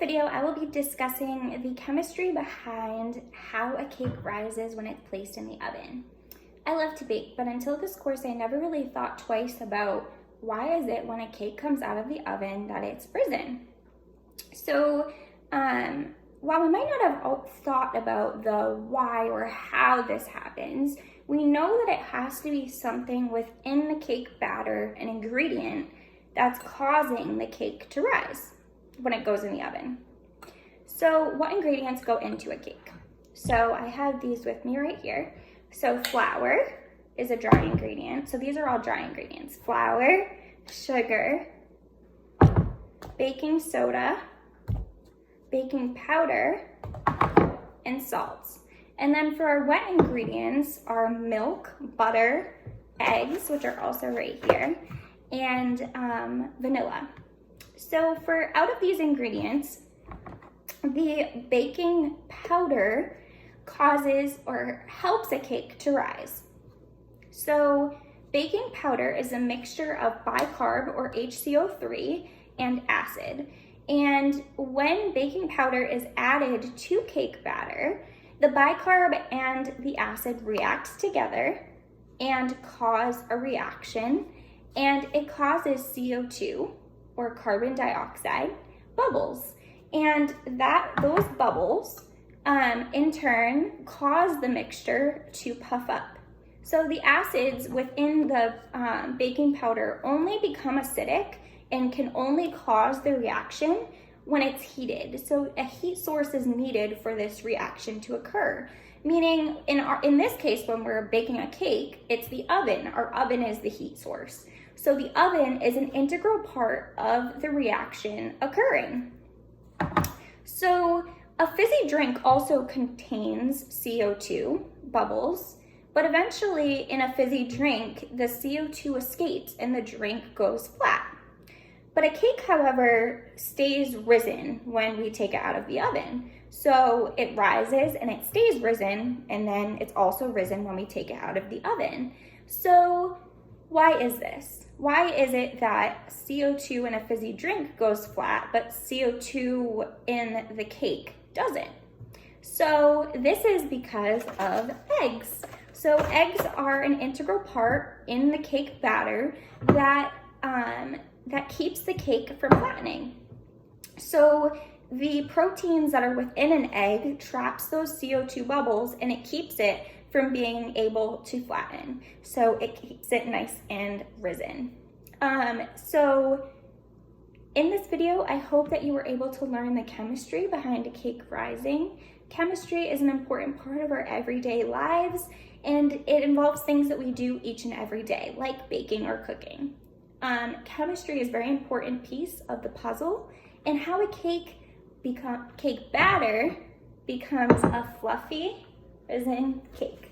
video, I will be discussing the chemistry behind how a cake rises when it's placed in the oven. I love to bake, but until this course, I never really thought twice about why is it when a cake comes out of the oven that it's risen. So while we might not have thought about the why or how this happens, we know that it has to be something within the cake batter, an ingredient that's causing the cake to rise when it goes in the oven. So what ingredients go into a cake? So I have these with me right here. So flour is a dry ingredient. So these are all dry ingredients. Flour, sugar, baking soda, baking powder, and salts. And then for our wet ingredients are milk, butter, eggs, which are also right here, and vanilla. So for out of these ingredients, the baking powder causes or helps a cake to rise. So baking powder is a mixture of bicarb or HCO3 and acid. And when baking powder is added to cake batter, the bicarb and the acid react together and cause a reaction, and it causes CO2 or carbon dioxide bubbles. And those bubbles in turn cause the mixture to puff up. So the acids within the baking powder only become acidic and can only cause the reaction when it's heated. So a heat source is needed for this reaction to occur. Meaning in this case, when we're baking a cake, it's the oven. Our oven is the heat source. So the oven is an integral part of the reaction occurring. So a fizzy drink also contains CO2 bubbles, but eventually in a fizzy drink, the CO2 escapes and the drink goes flat. But a cake, however, stays risen when we take it out of the oven. So it rises and it stays risen, and then it's also risen when we take it out of the oven. So why is this? Why is it that CO2 in a fizzy drink goes flat, but CO2 in the cake doesn't? So this is because of eggs. So eggs are an integral part in the cake batter that keeps the cake from flattening. So the proteins that are within an egg traps those CO2 bubbles, and it keeps it from being able to flatten. So it keeps it nice and risen. So in this video, I hope that you were able to learn the chemistry behind a cake rising. Chemistry is an important part of our everyday lives, and it involves things that we do each and every day, like baking or cooking. Chemistry is a very important piece of the puzzle, and how a cake batter becomes a fluffy risen cake.